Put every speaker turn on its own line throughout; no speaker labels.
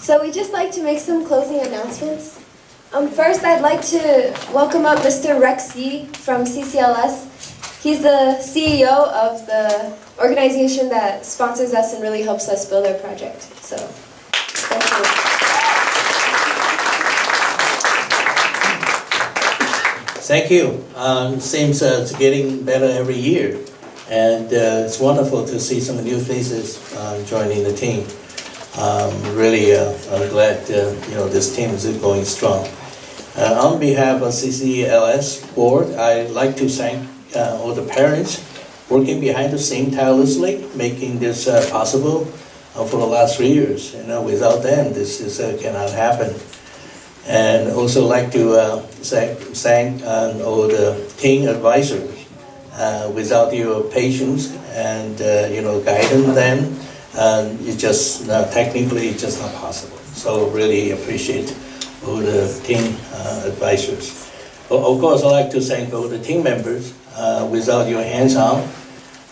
So we'd just like to make some closing announcements. First, I'd like to welcome up Mr. Rex Yee from CCLS. He's the CEO of the organization that sponsors us and really helps us build our project. So, thank you.
Thank you. Seems it's getting better every year, and it's wonderful to see some new faces joining the team. Really, I'm glad this team is going strong. On behalf of CCLS board, I'd like to thank all the parents working behind the scene tirelessly, making this possible for the last 3 years. Without them, this cannot happen. And also like to thank all the team advisors. Without your patience and guiding them, it's just technically it's just not possible. So really appreciate all the team advisors. Of course, I'd like to thank all the team members. Without your hands-on,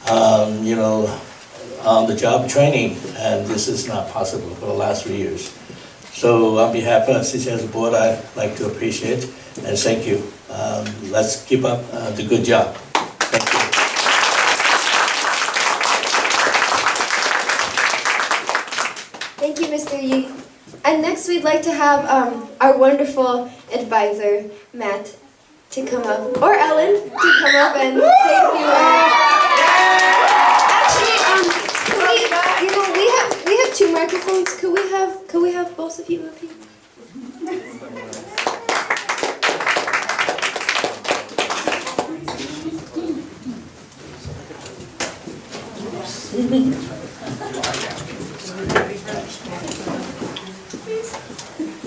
on the job training, and this is not possible for the last 3 years. So on behalf of CCLS board, I'd like to appreciate and thank you. Let's keep up the good job. Thank you.
Thank you, Mr. Yee. And next we'd like to have our wonderful advisor, Matt, to come up, or Ellen, to come up and say a few words. Actually, we have 2 microphones. Could we have both of you up here?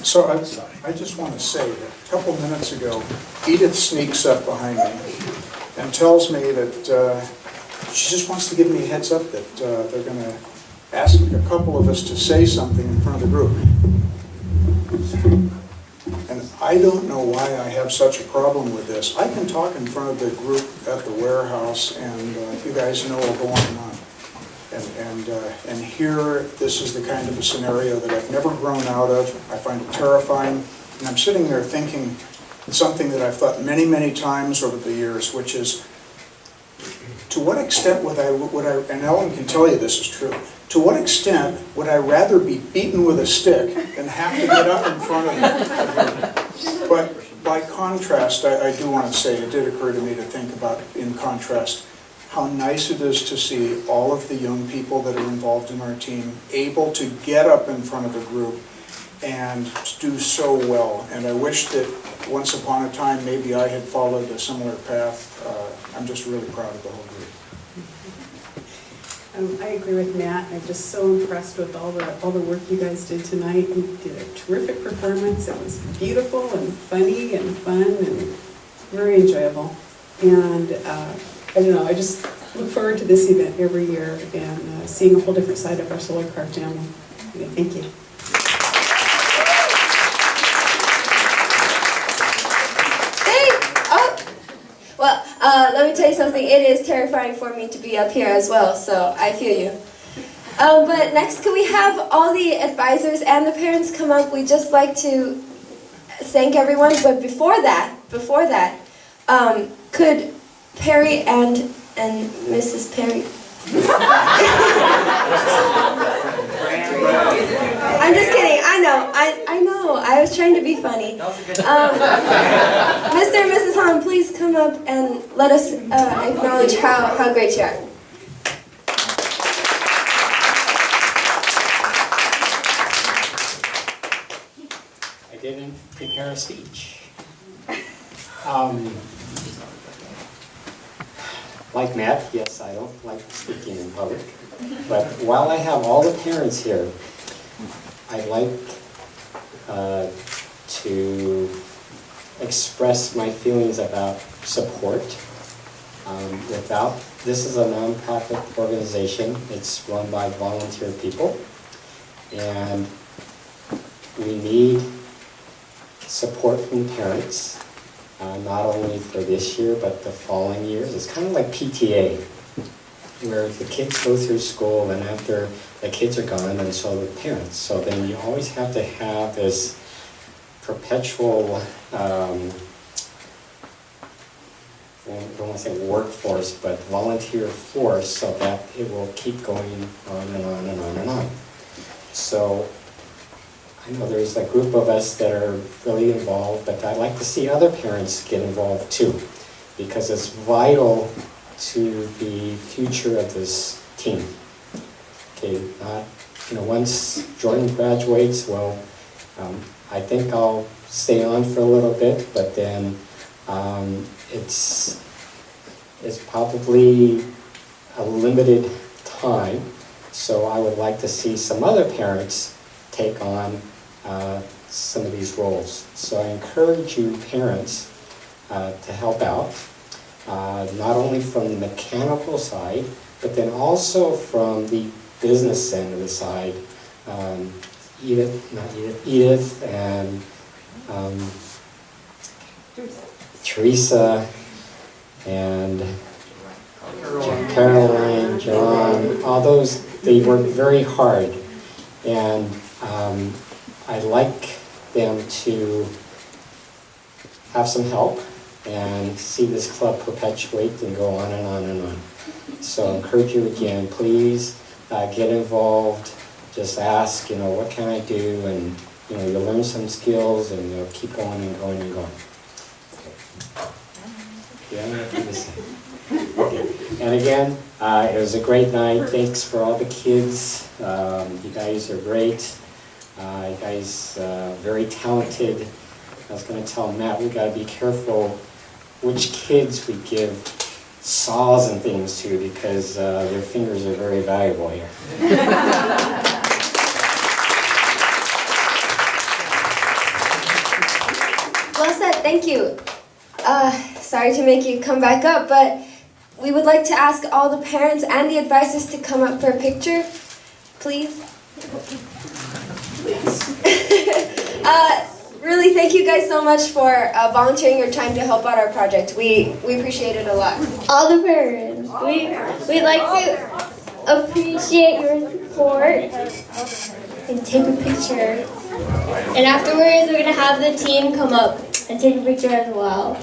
So I just want to say that a couple minutes ago, Edith sneaks up behind me and tells me that she just wants to give me a heads up that they're going to ask a couple of us to say something in front of the group. And I don't know why I have such a problem with this. I can talk in front of the group at the warehouse, and you guys know I'll go on and on. And here, this is the kind of a scenario that I've never grown out of. I find it terrifying. And I'm sitting there thinking something that I've thought many, many times over the years, which is, to what extent would I, and Ellen can tell you this is true, to what extent would I rather be beaten with a stick than have to get up in front of you? But by contrast, I do want to say, it did occur to me to think about, in contrast, how nice it is to see all of the young people that are involved in our team able to get up in front of a group and do so well. And I wish that once upon a time maybe I had followed a similar path. I'm just really proud of the whole group.
I agree with Matt. I'm just so impressed with all the work you guys did tonight. You did a terrific performance. It was beautiful and funny and fun and very enjoyable. And I don't know, I just look forward to this event every year and seeing a whole different side of our solar car family. Anyway, thank you.
Let me tell you something. It is terrifying for me to be up here as well, so I feel you. But next, could we have all the advisors and the parents come up? We'd just like to thank everyone. But before that, could Perry and Mrs. Perry? I'm just kidding. I know. I was trying to be funny. Mr. and Mrs. Hahn, please come up and let us acknowledge how great you are.
I didn't prepare a speech. Like Matt, yes, I don't like speaking in public. But while I have all the parents here, I'd like to express my feelings about support. This is a nonprofit organization. It's run by volunteer people. And we need support from parents. Not only for this year, but the following years. It's kind of like PTA. where the kids go through school, and after the kids are gone, and so the parents. So then you always have to have this perpetual, I don't want to say workforce, but volunteer force, so that it will keep going on and on and on and on. So I know there's a group of us that are really involved, but I'd like to see other parents get involved too, because it's vital to the future of this team. Okay, once Jordan graduates, well, I think I'll stay on for a little bit, but then it's probably a limited time, so I would like to see some other parents take on some of these roles. So I encourage you parents to help out, not only from the mechanical side, but then also from the business end of the side. Edith and Teresa and Caroline, John, all those, they work very hard, and I'd like them to have some help and see this club perpetuate and go on and on and on. So I encourage you again, please get involved, just ask, what can I do, and you'll learn some skills, and you'll keep going and going and going. Yeah, nothing to say. Okay. And again, it was a great night. Thanks for all the kids. You guys are great. You guys very talented. I was going to tell Matt, we got to be careful which kids we give saws and things to, because their fingers are very valuable here.
Well said, thank you. Sorry to make you come back up, but we would like to ask all the parents and the advisors to come up for a picture, please. Really, thank you guys so much for volunteering your time to help out our project. We appreciate it a lot.
All the parents, we'd like to appreciate your support and take a picture. And afterwards, we're going to have the team come up and take a picture as well.